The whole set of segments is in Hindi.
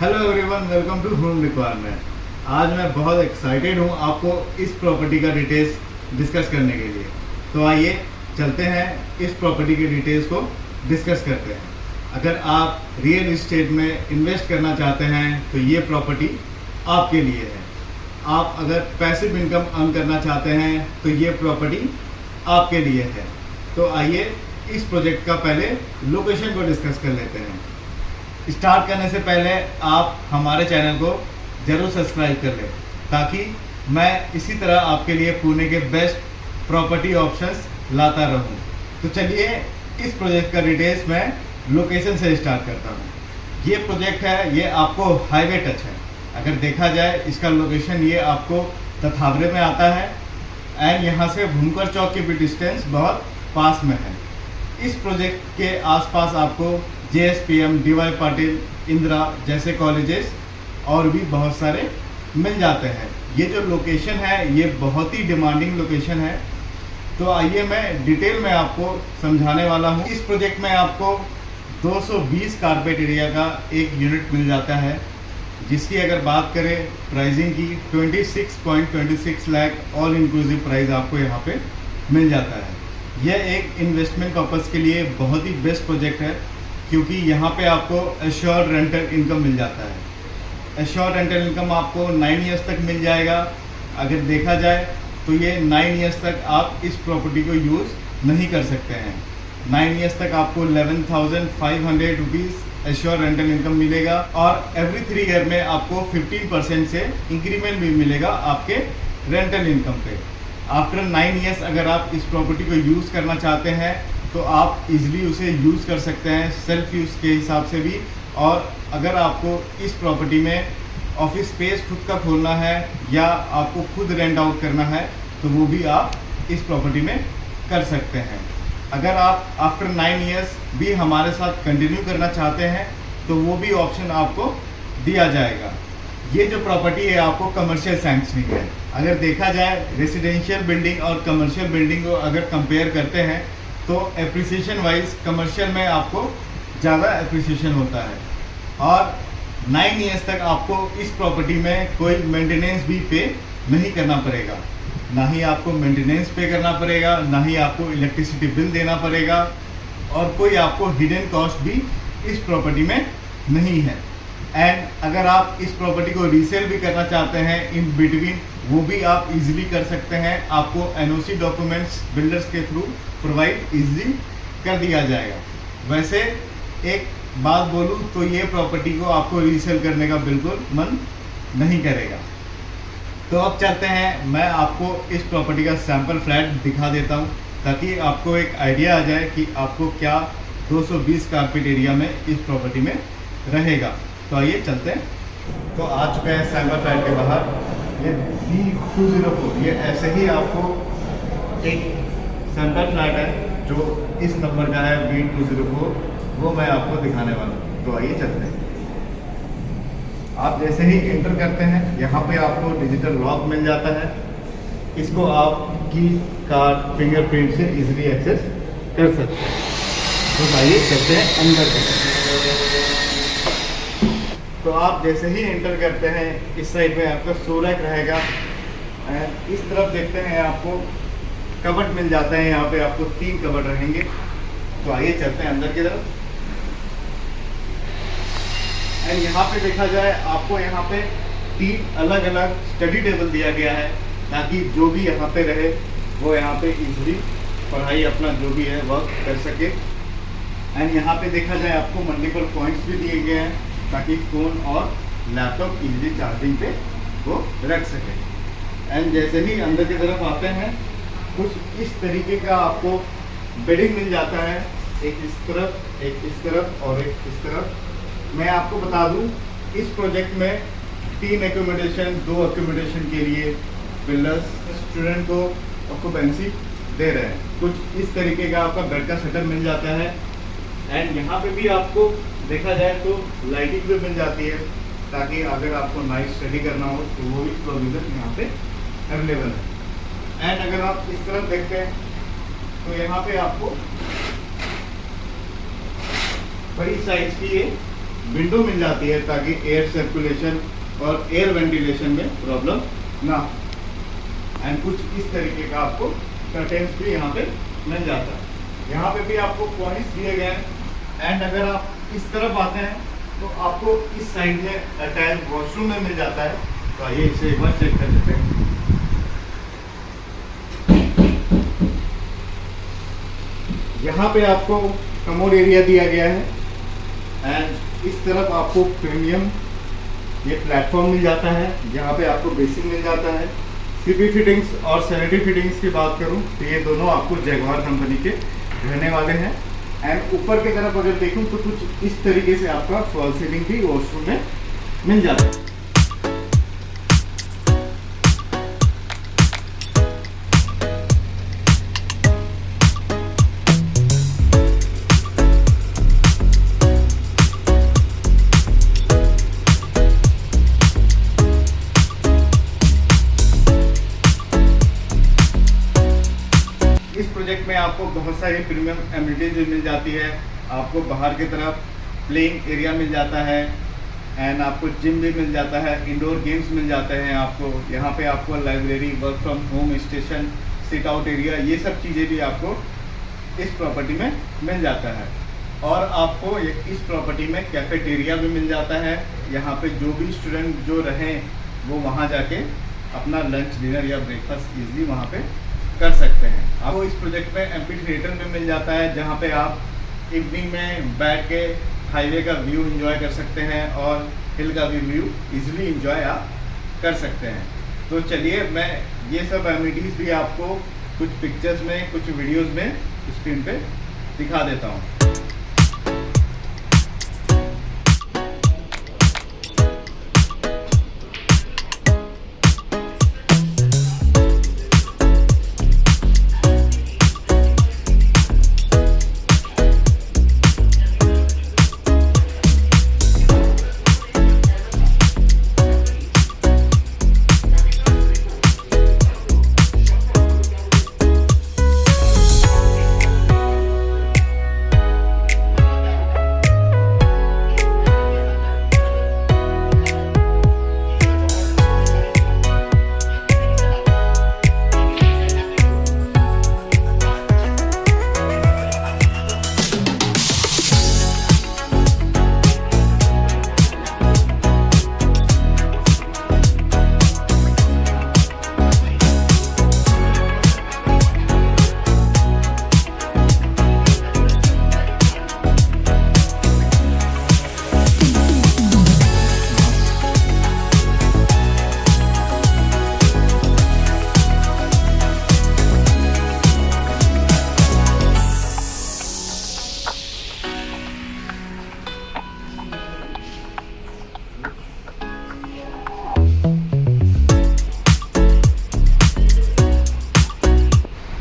Hello everyone, welcome to home requirement. आज मैं बहुत एक्साइटेड हूँ आपको इस प्रॉपर्टी का डिटेल्स डिस्कस करने के लिए। तो आइए चलते हैं इस प्रॉपर्टी के डिटेल्स को डिस्कस करते हैं। अगर आप रियल इस्टेट में इन्वेस्ट करना चाहते हैं तो ये प्रॉपर्टी आपके लिए है। आप अगर पैसिव इनकम अर्न करना चाहते हैं तो ये प्रॉपर्टी आपके लिए है। तो आइए इस प्रोजेक्ट का पहले लोकेशन को डिस्कस कर लेते हैं। स्टार्ट करने से पहले आप हमारे चैनल को ज़रूर सब्सक्राइब कर लें ताकि मैं इसी तरह आपके लिए पुणे के बेस्ट प्रॉपर्टी ऑप्शंस लाता रहूं। तो चलिए इस प्रोजेक्ट का डिटेल्स मैं लोकेशन से स्टार्ट करता हूं। ये प्रोजेक्ट है, ये आपको हाईवे टच है। अगर देखा जाए इसका लोकेशन ये आपको तथावरे में आता है एंड यहाँ से भूमकर चौक की भी डिस्टेंस बहुत पास में है। इस प्रोजेक्ट के आसपास आपको JSPM, DY पाटिल, इंदिरा जैसे कॉलेजेस और भी बहुत सारे मिल जाते हैं। ये जो लोकेशन है ये बहुत ही डिमांडिंग लोकेशन है। तो आइए मैं डिटेल में आपको समझाने वाला हूँ। इस प्रोजेक्ट में आपको 220 कारपेट एरिया का एक यूनिट मिल जाता है, जिसकी अगर बात करें प्राइसिंग की 26.26 लाख ऑल इंक्लूसिव प्राइस आपको यहाँ पे मिल जाता है। यह एक इन्वेस्टमेंट पर्पज़ के लिए बहुत ही बेस्ट प्रोजेक्ट है क्योंकि यहाँ पे आपको एश्योर्ड रेंटल इनकम मिल जाता है। एश्योर्ड रेंटल इनकम आपको 9 ईयर्स तक मिल जाएगा। अगर देखा जाए तो ये 9 ईयर्स तक आप इस प्रॉपर्टी को यूज़ नहीं कर सकते हैं। 9 ईयर्स तक आपको 11,500 रुपीज़ एश्योर्ड रेंटल इनकम मिलेगा और एवरी 3 ईयर में आपको 15% से इंक्रीमेंट भी मिलेगा आपके रेंटल इनकम पे। आफ्टर 9 ईयर्स अगर आप इस प्रॉपर्टी को यूज़ करना चाहते हैं तो आप इजीली उसे यूज़ कर सकते हैं सेल्फ यूज़ के हिसाब से भी। और अगर आपको इस प्रॉपर्टी में ऑफिस स्पेस खुद का खोलना है या आपको खुद रेंट आउट करना है तो वो भी आप इस प्रॉपर्टी में कर सकते हैं। अगर आप आफ्टर 9 ईयर्स भी हमारे साथ कंटिन्यू करना चाहते हैं तो वो भी ऑप्शन आपको दिया जाएगा। ये जो प्रॉपर्टी है आपको कमर्शियल सैंक्शनिंग है। अगर देखा जाए रेसिडेंशियल बिल्डिंग और कमर्शियल बिल्डिंग को अगर कंपेयर करते हैं तो एप्रिसिएशन वाइज कमर्शियल में आपको ज़्यादा एप्रिसिएशन होता है और 9 ईयर्स तक आपको इस प्रॉपर्टी में कोई मेंटेनेंस भी पे नहीं करना पड़ेगा। ना ही आपको मेंटेनेंस पे करना पड़ेगा, ना ही आपको इलेक्ट्रिसिटी बिल देना पड़ेगा और कोई आपको हिडन कॉस्ट भी इस प्रॉपर्टी में नहीं है। एंड अगर आप इस प्रॉपर्टी को रीसेल भी करना चाहते हैं इन बिटवीन, वो भी आप इजीली कर सकते हैं। आपको NOC डॉक्यूमेंट्स बिल्डर्स के थ्रू प्रोवाइड इजीली कर दिया जाएगा। वैसे एक बात बोलूँ तो ये प्रॉपर्टी को आपको रीसेल करने का बिल्कुल मन नहीं करेगा। तो अब चलते हैं, मैं आपको इस प्रॉपर्टी का सैम्पल फ्लैट दिखा देता हूँ ताकि आपको एक आइडिया आ जाए कि आपको क्या 220 कारपेट एरिया में इस प्रॉपर्टी में रहेगा। तो आइए चलते हैं। तो आ चुके हैं सैम्पल फ्लैट के बाहर। ये B204, ये ऐसे ही आपको एक सैम्पल फ्लैट है जो इस नंबर का है B204, वो मैं आपको दिखाने वाला हूँ। तो आइए चलते हैं। आप जैसे ही एंटर करते हैं यहाँ पे आपको डिजिटल लॉक मिल जाता है। इसको आप की कार्ड फिंगरप्रिंट से इजीली एक्सेस कर सकते हैं। तो आइए चलते हैं अंदर। तो आप जैसे ही एंटर करते हैं इस साइड में आपका शो रैक रहेगा एंड इस तरफ देखते हैं आपको कबर्ड मिल जाता है। यहाँ पे आपको 3 कबर्ड रहेंगे। तो आइए चलते हैं अंदर की तरफ। एंड यहाँ पे देखा जाए आपको यहाँ पे 3 अलग अलग स्टडी टेबल दिया गया है ताकि जो भी यहाँ पे रहे वो यहाँ पे इजीली पढ़ाई अपना जो भी है वर्क कर सके। एंड यहाँ पे देखा जाए आपको मल्टीपल पॉइंट्स भी दिए गए हैं ताकि फ़ोन और लैपटॉप इजीली चार्जिंग पे वो रख सके। एंड जैसे ही अंदर की तरफ आते हैं कुछ इस तरीके का आपको बेडिंग मिल जाता है, एक इस तरफ, एक इस तरफ और एक इस तरफ। मैं आपको बता दूं इस प्रोजेक्ट में 3 एकोमोडेशन, 2 एकोमोडेशन के लिए बिल्डर्स स्टूडेंट को ऑक्यूपेंसी दे रहे हैं। कुछ इस तरीके का आपका बेड का सेटअप मिल जाता है। एंड यहाँ पे भी आपको देखा जाए तो लाइटिंग भी मिल जाती है ताकि अगर आपको नाइट स्टडी करना हो तो वो भी प्रोविज़न यहाँ पे अवेलेबल है। एंड अगर आप इस तरफ देखते हैं तो यहाँ पे आपको बड़ी साइज की ये विंडो मिल जाती है ताकि एयर सर्कुलेशन और एयर वेंटिलेशन में प्रॉब्लम ना हो। एंड कुछ इस तरीके का आपको कर्टेन्स भी यहाँ पे मिल जाता है। यहाँ पे भी आपको पॉइंट्स दिए गए हैं। एंड अगर आप इस तरफ आते हैं तो आपको इस साइड में अटैच वॉशरूम में मिल जाता है। तो आइए इसे एक बार चेक कर लेते हैं। यहाँ पे आपको कमोड एरिया दिया गया है एंड इस तरफ आपको प्रीमियम ये प्लेटफॉर्म मिल जाता है जहाँ पे आपको बेसिन मिल जाता है। सीपी फिटिंग्स और सैनिटरी फिटिंग्स की बात करूँ तो ये दोनों आपको जैगवार कंपनी के रहने वाले हैं। एंड ऊपर की तरफ अगर देखूँ तो कुछ इस तरीके से आपका फॉल सीलिंग भी वॉशरूम में मिल जाता है। इस प्रोजेक्ट में आपको बहुत सारी प्रीमियम एमिनिटीज भी मिल जाती है। आपको बाहर की तरफ प्लेइंग एरिया मिल जाता है एंड आपको जिम भी मिल जाता है, इंडोर गेम्स मिल जाते हैं आपको। यहाँ पे आपको library, work from home station, sit out area, ये सब चीज़ें भी आपको इस प्रॉपर्टी में मिल जाता है। और आपको इस प्रॉपर्टी में कैफेटेरिया भी मिल जाता है। यहाँ पे जो भी स्टूडेंट जो रहें वो वहाँ जाके अपना लंच, डिनर या ब्रेकफास्ट ईजिली वहाँ पे कर सकते हैं। आपको इस प्रोजेक्ट में एम्पी थिएटर भी मिल जाता है जहाँ पे आप इवनिंग में बैठ के हाईवे का व्यू एंजॉय कर सकते हैं और हिल का भी व्यू इजीली एंजॉय आप कर सकते हैं। तो चलिए मैं ये सब एमिनिटीज़ भी आपको कुछ पिक्चर्स में, कुछ वीडियोस में स्क्रीन पे दिखा देता हूँ।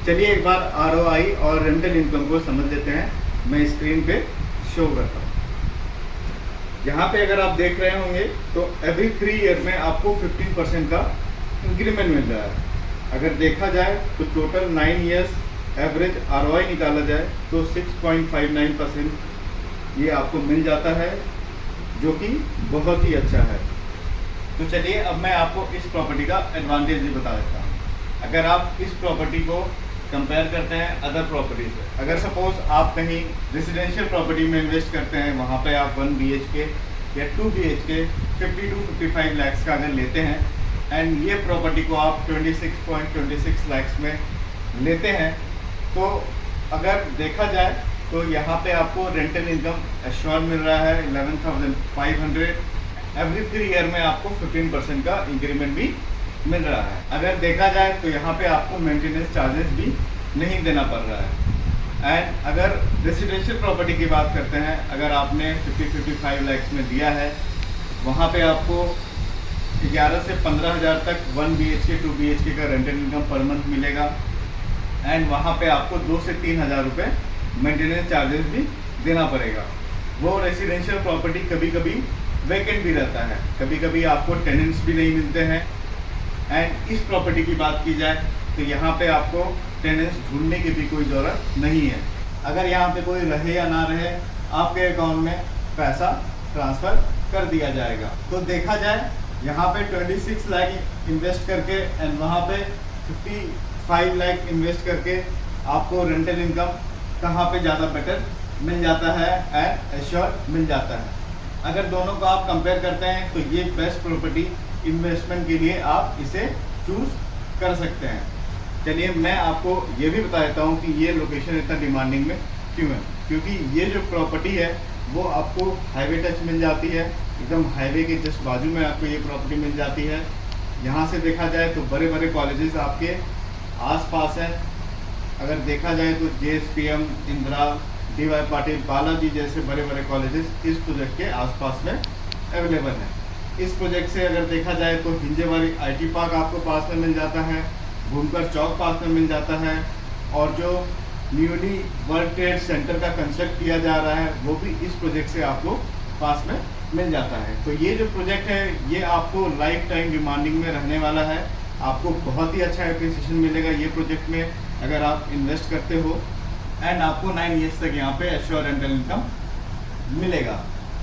चलिए एक बार ROI और रेंटल इनकम को समझ लेते हैं। मैं स्क्रीन पे शो करता हूँ। यहाँ पे अगर आप देख रहे होंगे तो एवरी 3 ईयर में आपको 15% का इंक्रीमेंट मिल रहा है। अगर देखा जाए तो टोटल 9 ईयर्स एवरेज ROI निकाला जाए तो 6.59% ये आपको मिल जाता है, जो कि बहुत ही अच्छा है। तो चलिए अब मैं आपको इस प्रॉपर्टी का एडवांटेज भी बता देता हूँ। अगर आप इस प्रॉपर्टी को कंपेयर करते हैं अदर प्रॉपर्टी से, अगर सपोज आप कहीं रेजिडेंशियल प्रॉपर्टी में इन्वेस्ट करते हैं, वहाँ पे आप 1 BHK या 2 BHK 50 to 55 लाख का अगर लेते हैं एंड ये प्रॉपर्टी को आप 26.26 लाख में लेते हैं, तो अगर देखा जाए तो यहाँ पे आपको रेंटल इनकम एश्योर मिल रहा है 11,500। एवरी 3 ईयर में आपको 15% का इंक्रीमेंट भी मिल रहा है। अगर देखा जाए तो यहाँ पे आपको मेंटेनेंस चार्जेस भी नहीं देना पड़ रहा है। एंड अगर रेजिडेंशियल प्रॉपर्टी की बात करते हैं, अगर आपने 50-55 लाख में दिया है, वहाँ पे आपको 11 से 15 हज़ार तक 1 BHK 2 BHK का रेंटल इनकम पर मंथ मिलेगा। एंड वहाँ पे आपको 2 से 3 हज़ार रुपये मेंटेनेंस चार्जेस भी देना पड़ेगा। वो रेजिडेंशियल प्रॉपर्टी कभी कभी वैकेंट भी रहता है, कभी कभी आपको टेनेंट्स भी नहीं मिलते हैं। एंड इस प्रॉपर्टी की बात की जाए तो यहाँ पे आपको टेनेंट्स ढूंढने की भी कोई ज़रूरत नहीं है। अगर यहाँ पे कोई रहे या ना रहे, आपके अकाउंट में पैसा ट्रांसफ़र कर दिया जाएगा। तो देखा जाए यहाँ पे 26 लाख इन्वेस्ट करके एंड वहाँ पे 55 लाख इन्वेस्ट करके आपको रेंटल इनकम कहाँ पे ज़्यादा बेटर मिल जाता है एंड एश्योर मिल जाता है। अगर दोनों को आप कंपेयर करते हैं तो ये बेस्ट प्रॉपर्टी इन्वेस्टमेंट के लिए आप इसे चूज़ कर सकते हैं। चलिए मैं आपको ये भी बता देता हूँ कि ये लोकेशन इतना डिमांडिंग में क्यों है। क्योंकि ये जो प्रॉपर्टी है वो आपको हाईवे टच मिल जाती है, एकदम हाईवे के जस्ट बाजू में आपको ये प्रॉपर्टी मिल जाती है। यहाँ से देखा जाए तो बड़े बड़े कॉलेजेस आपके आसपास हैं। अगर देखा जाए तो JSPM, इंदिरा, DY पाटिल, बालाजी जैसे बड़े बड़े कॉलेजेस इस प्रोजेक्ट के आसपास में अवेलेबल हैं। इस प्रोजेक्ट से अगर देखा जाए तो हिंजेवाड़ी IT पार्क आपको पास में मिल जाता है, भूमकर चौक पास में मिल जाता है, और जो न्यूली वर्ल्ड ट्रेड सेंटर का कंस्ट्रक्ट किया जा रहा है वो भी इस प्रोजेक्ट से आपको पास में मिल जाता है। तो ये जो प्रोजेक्ट है ये आपको लाइफ टाइम डिमांडिंग में रहने वाला है। आपको बहुत ही अच्छा एप्रिसिएशन मिलेगा ये प्रोजेक्ट में अगर आप इन्वेस्ट करते हो, एंड आपको 9 ईयर्स तक यहाँ पे एश्योर रेंटल इनकम मिलेगा।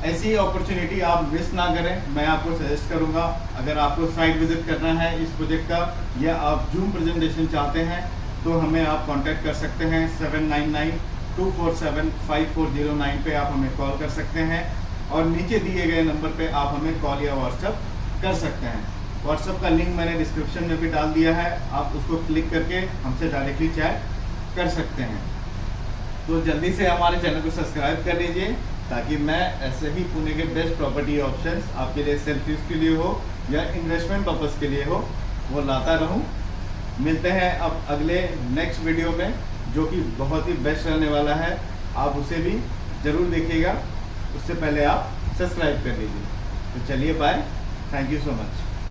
ऐसी अपॉर्चुनिटी आप मिस ना करें। मैं आपको सजेस्ट करूँगा, अगर आपको साइट विजिट करना है इस प्रोजेक्ट का या आप जूम प्रेजेंटेशन चाहते हैं तो हमें आप कांटेक्ट कर सकते हैं। 7992475409 पे आप हमें कॉल कर सकते हैं, और नीचे दिए गए नंबर पे आप हमें कॉल या व्हाट्सएप कर सकते हैं। व्हाट्सएप का लिंक मैंने डिस्क्रिप्शन में भी डाल दिया है, आप उसको क्लिक करके हमसे डायरेक्टली चैट कर सकते हैं। तो जल्दी से हमारे चैनल को सब्सक्राइब कर लीजिए ताकि मैं ऐसे ही पुणे के बेस्ट प्रॉपर्टी ऑप्शंस आपके लिए सेल्फ यूज़ के लिए हो या इन्वेस्टमेंट पर्पज़ के लिए हो वो लाता रहूं। मिलते हैं अब अगले नेक्स्ट वीडियो में जो कि बहुत ही बेस्ट रहने वाला है। आप उसे भी ज़रूर देखिएगा, उससे पहले आप सब्सक्राइब कर लीजिए। तो चलिए bye, thank you so much.